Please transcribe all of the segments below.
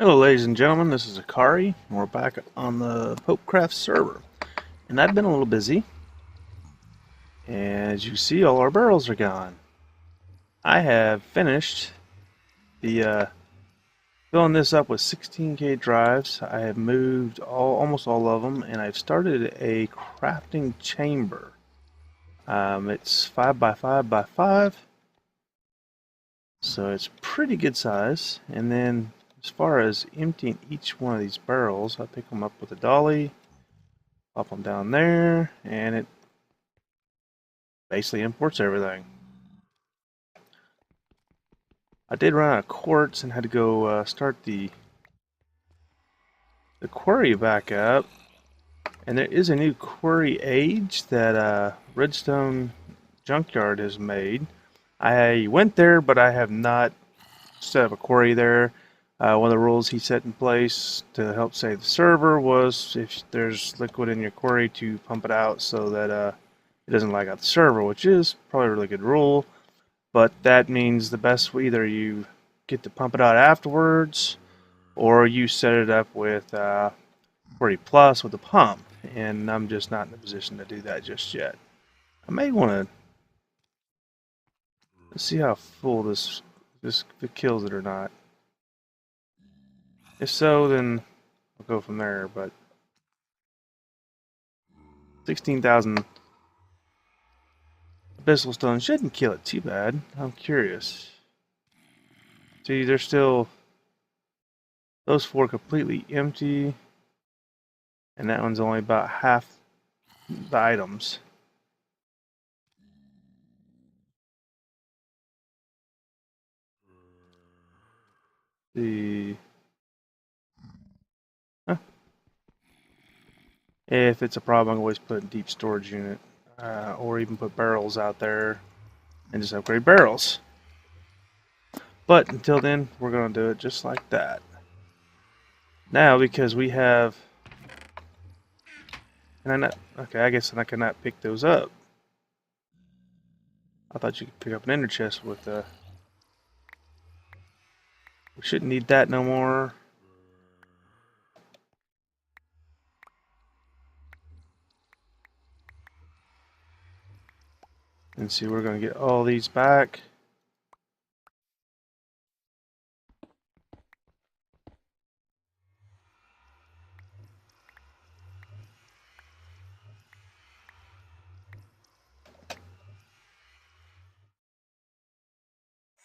Hello ladies and gentlemen, this is Akari, and we're back on the Popecraft server. And I've been a little busy, and as you see all our barrels are gone. I have finished the filling this up with 16K drives. I have moved almost all of them, and I've started a crafting chamber. It's 5 by 5 by 5, so it's pretty good size. And then as far as emptying each one of these barrels, I pick them up with a dolly, pop them down there, and it basically imports everything. I did run out of quartz and had to go start the quarry back up. And there is a new quarry age that Redstone Junkyard has made. I went there, but I have not set up a quarry there. One of the rules he set in place to help save the server was if there's liquid in your quarry to pump it out so that it doesn't lag out the server, which is probably a really good rule. But that means the best way, either you get to pump it out afterwards, or you set it up with 40 plus with a pump. And I'm just not in a position to do that just yet. I may want to see how full this if it kills it or not. If so, then I'll go from there. But 16,000 abyssal stone shouldn't kill it too bad. I'm curious. See, there's still those four completely empty, and that one's only about half the items. The If it's a problem, I can always put a deep storage unit, or even put barrels out there and just upgrade barrels. But until then, we're going to do it just like that. Now, because we have, I guess I cannot pick those up. I thought you could pick up an ender chest with we shouldn't need that no more. And see, we're going to get all these back.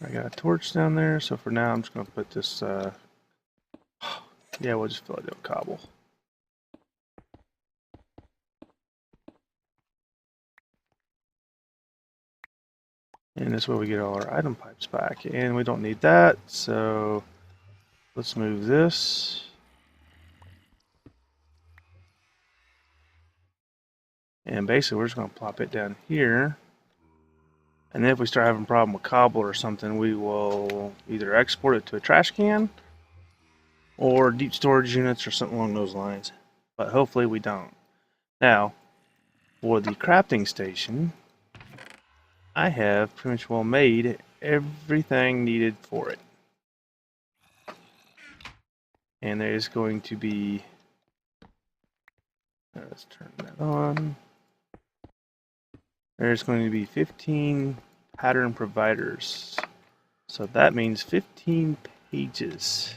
I got a torch down there, so for now I'm just going to put this, yeah, we'll just fill it with cobble. And this way we get all our item pipes back. And we don't need that, so let's move this. And basically we're just going to plop it down here. And then if we start having a problem with cobble or something, we will either export it to a trash can or deep storage units or something along those lines. But hopefully we don't. Now, for the crafting station, I have pretty much well made everything needed for it. And there is going to be, let's turn that on. There's going to be 15 pattern providers. So that means 15 pages.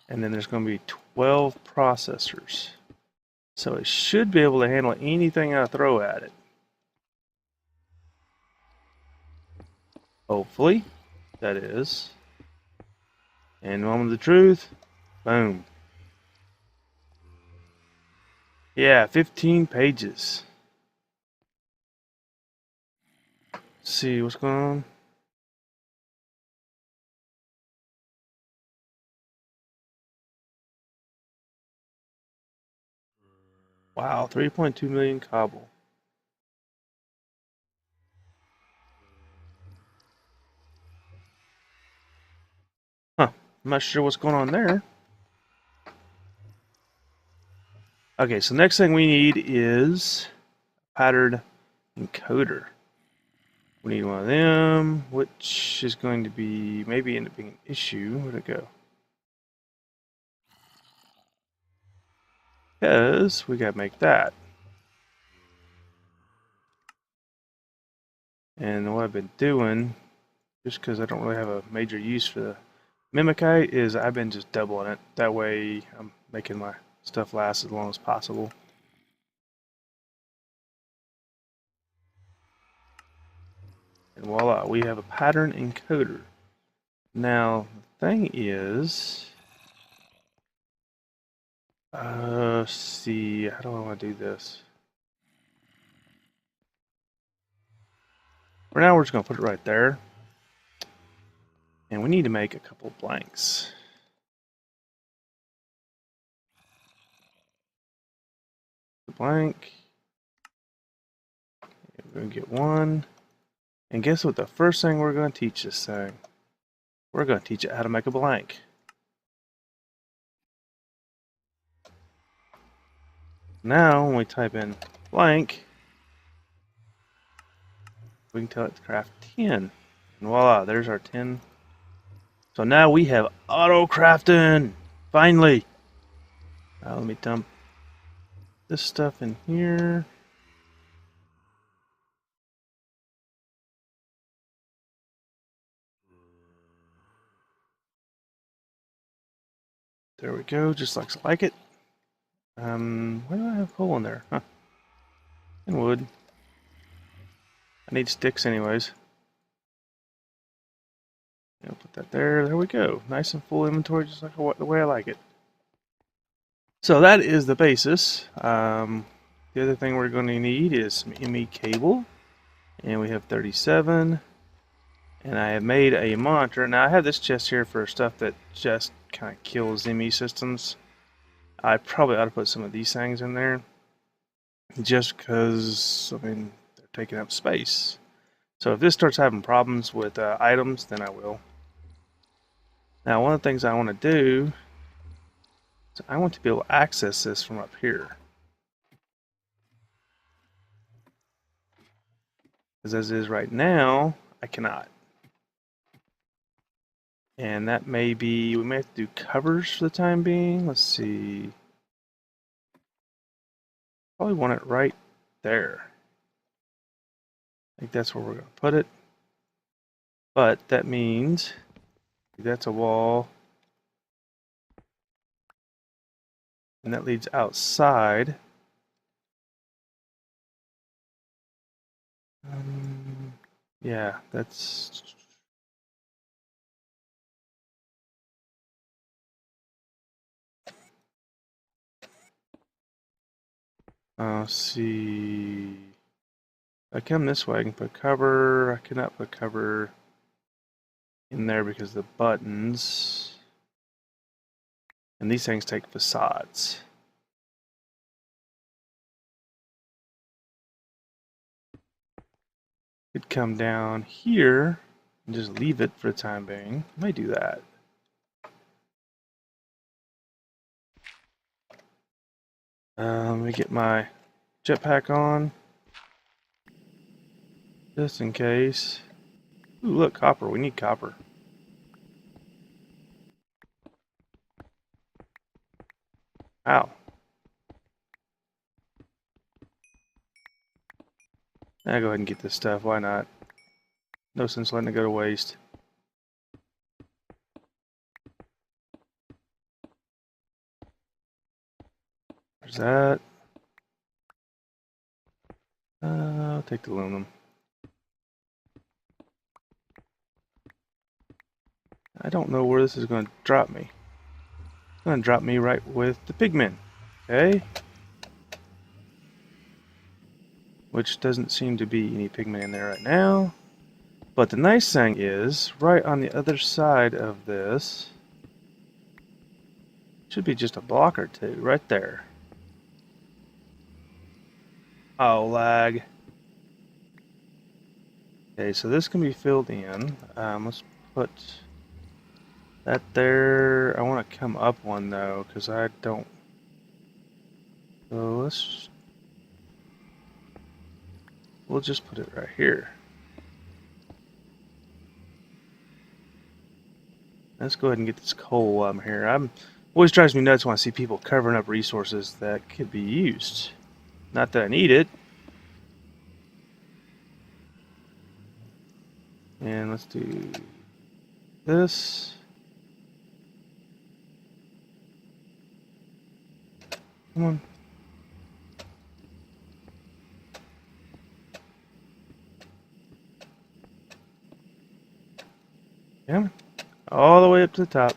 And then there's going to be 12 processors. So it should be able to handle anything I throw at it. Hopefully, that is. And moment of the truth, boom. Yeah, 15 pages. Let's see what's going on. Wow, 3.2 million cobble. Huh, I'm not sure what's going on there. Okay, so next thing we need is pattern encoder. We need one of them, which is going to be maybe end up being an issue. Where'd it go? Because we got to make that. And what I've been doing, just because I don't really have a major use for the Mimikite, is I've been just doubling it. That way I'm making my stuff last as long as possible. And voila, we have a pattern encoder. Now, the thing is, let's see, how do I want to do this? For now, we're just going to put it right there. And we need to make a couple blanks. The blank. We're going to get one. And guess what? The first thing we're going to teach this thing, we're going to teach it how to make a blank. Now, when we type in blank, we can tell it to craft 10. And voila, there's our 10. So now we have auto crafting. Finally. Now let me dump this stuff in here. There we go, just like it. Why do I have coal in there? Huh. And wood. I need sticks anyways. I'll put that there. There we go. Nice and full inventory, just like the way I like it. So that is the basis. The other thing we're going to need is some ME cable. And we have 37. And I have made a monitor. Now I have this chest here for stuff that just kind of kills ME systems. I probably ought to put some of these things in there. Just because, I mean, they're taking up space. So if this starts having problems with items, then I will. Now one of the things I want to do is I want to be able to access this from up here. Because as it is right now, I cannot. And that may be, we may have to do covers for the time being. Let's see. Probably want it right there. I think that's where we're going to put it. But that means that's a wall. And that leads outside. Yeah, that's... let's see. If I come this way, I can put cover. I cannot put cover in there because the buttons. And these things take facades. Could come down here and just leave it for the time being. I might do that. Let me get my jetpack on. Just in case. Ooh, look, copper. We need copper. Ow. I'll go ahead and get this stuff. Why not? No sense letting it go to waste. There's that. I'll take the aluminum. I don't know where this is going to drop me. It's going to drop me right with the pigmen. Okay. Which doesn't seem to be any pigmen in there right now. But the nice thing is, right on the other side of this, should be just a block or two, right there. Oh, lag. Okay, so this can be filled in. Let's put that there. I want to come up one though, because I don't. So we'll just put it right here. Let's go ahead and get this coal while I'm here. Always drives me nuts when I see people covering up resources that could be used. Not that I need it. And let's do this. Come on. Yeah. All the way up to the top.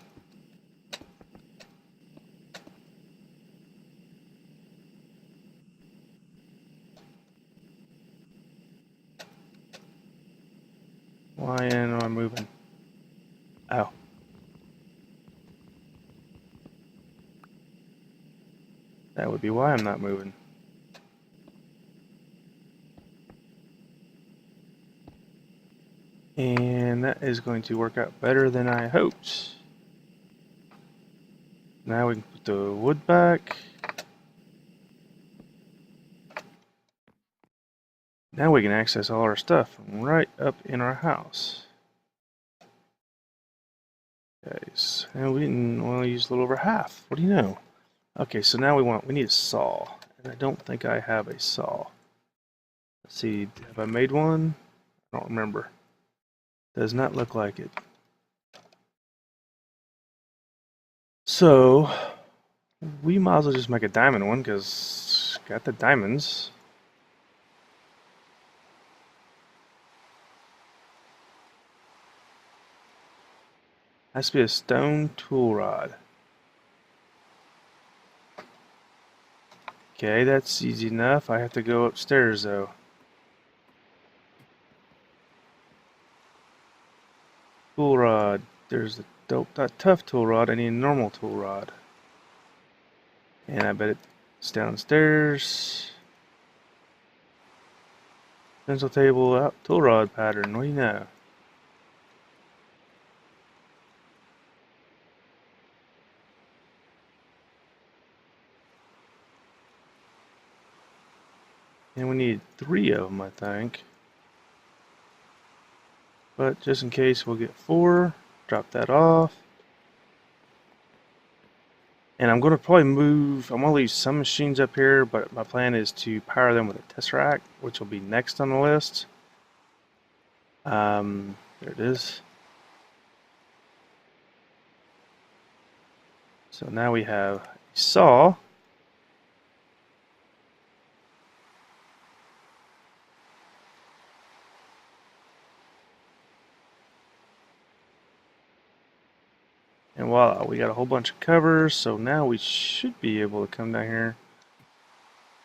Why am I moving? Oh. That would be why I'm not moving. And that is going to work out better than I hoped. Now we can put the wood back. Now we can access all our stuff from right up in our house. Guys, and we didn't want to use a little over half. What do you know? Okay, so now we need a saw. And I don't think I have a saw. Let's see, have I made one? I don't remember. Does not look like it. So, we might as well just make a diamond one, because got the diamonds. Has to be a stone tool rod. Okay, that's easy enough. I have to go upstairs, though. Tool rod. There's the tough tool rod. I need a normal tool rod. And I bet it's downstairs. Pencil table, out, tool rod pattern. What do you know? And we need 3 of them, I think. But just in case, we'll get 4. Drop that off. And I'm going to probably move, I'm going to leave some machines up here, but my plan is to power them with a Tesseract, which will be next on the list. There it is. So now we have a saw. And voila, we got a whole bunch of covers, so now we should be able to come down here.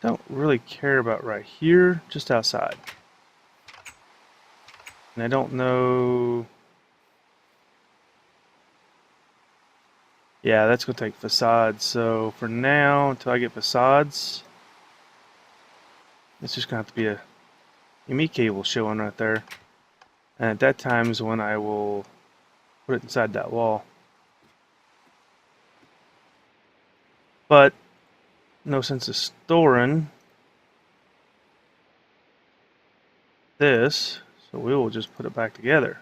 Don't really care about right here, just outside. And I don't know... Yeah, that's going to take facades, so for now, until I get facades, it's just going to have to be a unique cable showing right there. And at that time is when I will put it inside that wall. But no sense of storing this, so we will just put it back together.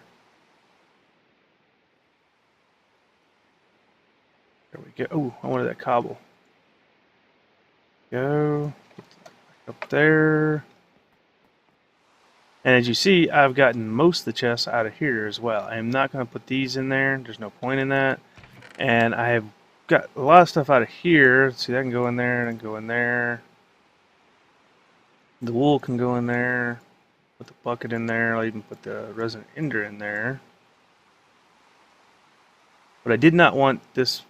There we go. Oh, I wanted that cobble. Go up there. And as you see, I've gotten most of the chests out of here as well. I am not going to put these in there. There's no point in that. And I have got a lot of stuff out of here. See, that can go in there and go in there. The wool can go in there. Put the bucket in there. I'll even put the resin ender in there. But I did not want this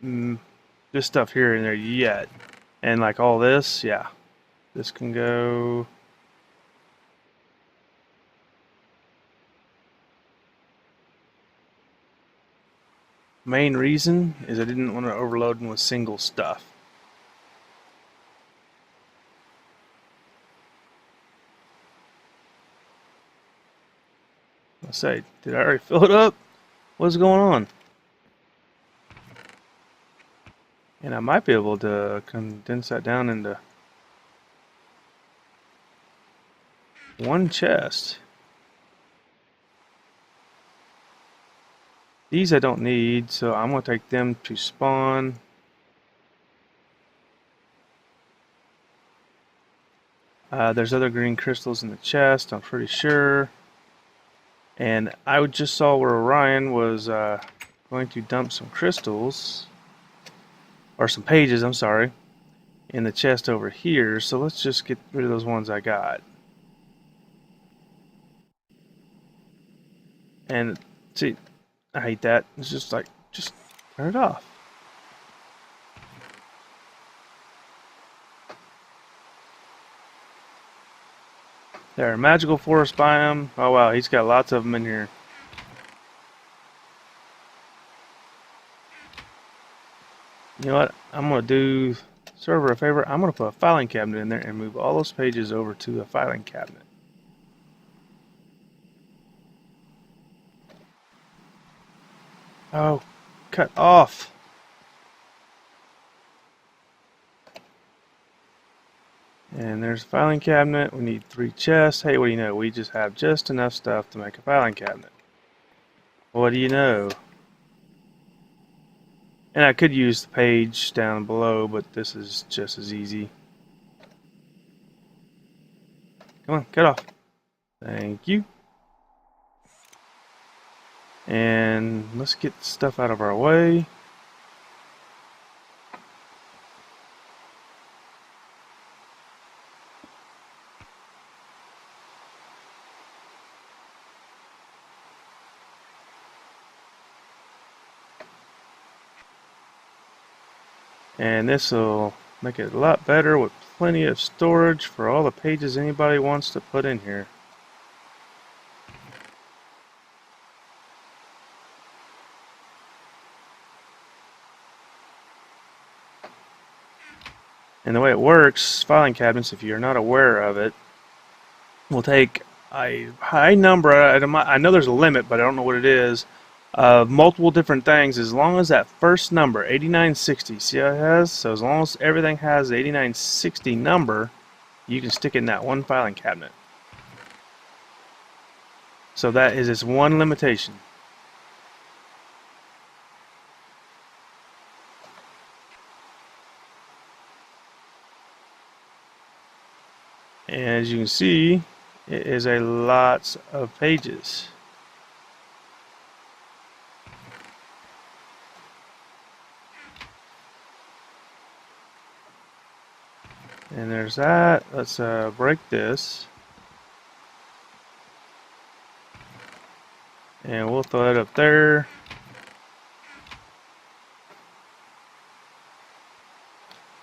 this stuff here in there yet. And like all this, yeah. This can go. Main reason is I didn't want to overload them with single stuff. Let's say, did I already fill it up? What's going on? And I might be able to condense that down into one chest. These I don't need, so I'm going to take them to spawn. There's other green crystals in the chest, I'm pretty sure. And I just saw where Orion was going to dump some crystals, or some pages, I'm sorry, in the chest over here. So let's just get rid of those ones I got. And see, I hate that. It's just like, just turn it off. There, magical forest biome. Oh wow, he's got lots of them in here. You know what? I'm gonna do server a favor. I'm gonna put a filing cabinet in there and move all those pages over to a filing cabinet. Oh, cut off. And there's a filing cabinet. We need 3 chests. Hey, what do you know? We just have just enough stuff to make a filing cabinet. What do you know? And I could use the page down below, but this is just as easy. Come on, cut off. Thank you. And let's get stuff out of our way. And this will make it a lot better with plenty of storage for all the pages anybody wants to put in here. And the way it works, filing cabinets, if you're not aware of it, will take a high number, I know there's a limit, but I don't know what it is, of multiple different things, as long as that first number, 8960, see how it has? So as long as everything has the 8960 number, you can stick it in that one filing cabinet. So that is its one limitation. And as you can see, it is a lot of pages. And there's that. Let's break this. And we'll throw it up there.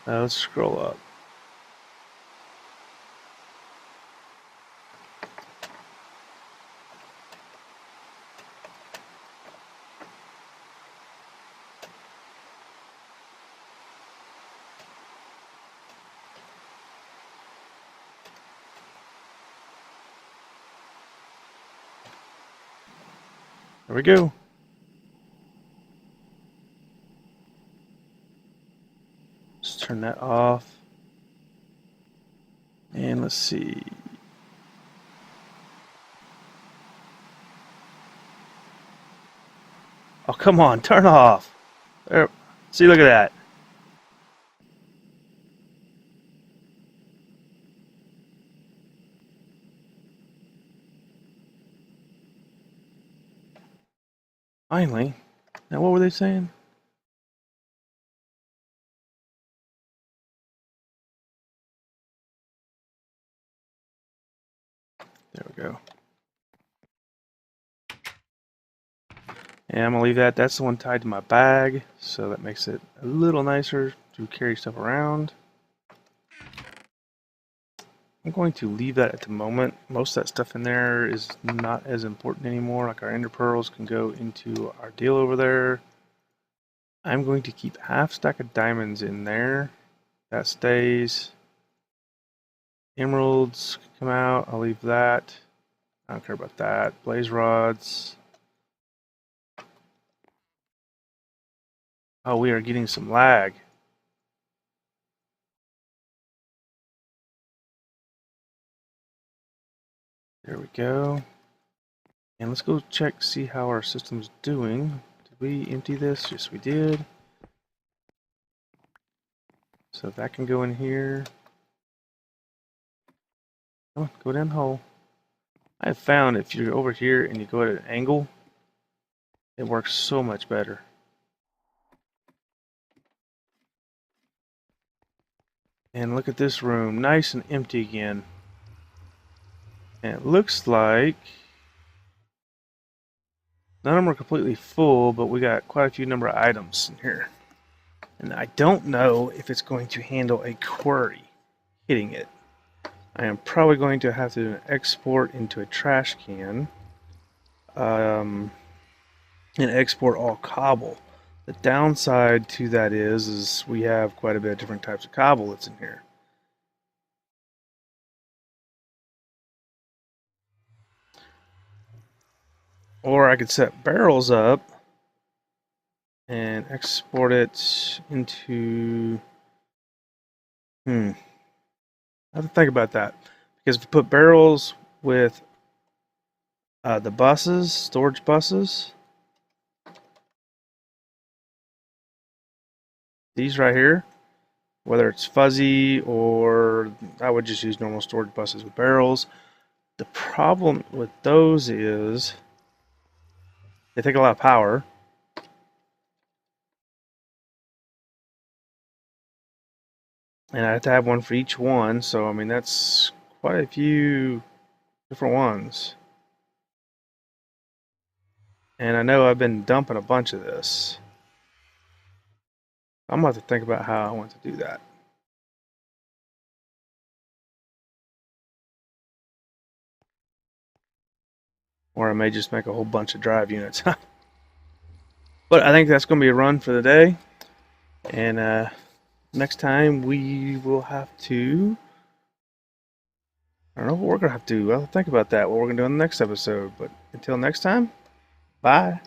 Let's scroll up. There we go. Let's turn that off. And let's see. Oh, come on, turn off. There. See, look at that. Finally. Now, what were they saying? There we go. And I'm going to leave that. That's the one tied to my bag, so that makes it a little nicer to carry stuff around. I'm going to leave that at the moment. Most of that stuff in there is not as important anymore. Like our ender pearls can go into our deal over there. I'm going to keep half stack of diamonds in there. That stays. Emeralds come out. I'll leave that. I don't care about that. Blaze rods. Oh, we are getting some lag. There we go. And let's go check, see how our system's doing. we empty this? Yes, we did. So that can go in here. Oh, go down the hole. I have found if you're over here and you go at an angle, it works so much better. And look at this room, nice and empty again. And it looks like none of them are completely full, but we got quite a few number of items in here. And I don't know if it's going to handle a query hitting it. I am probably going to have to do an export into a trash can and export all cobble. The downside to that is we have quite a bit of different types of cobble that's in here. Or I could set barrels up and export it into... I have to think about that. Because if you put barrels with the buses, storage buses, these right here, whether it's fuzzy or I would just use normal storage buses with barrels. The problem with those is they take a lot of power. And I have to have one for each one, so I mean that's quite a few different ones. And I know I've been dumping a bunch of this. I'm going to have to think about how I want to do that. Or I may just make a whole bunch of drive units. But I think that's going to be a run for the day. And next time we will have to... I don't know what we're going to have to do. I'll think about that, what we're going to do in the next episode. But until next time, bye.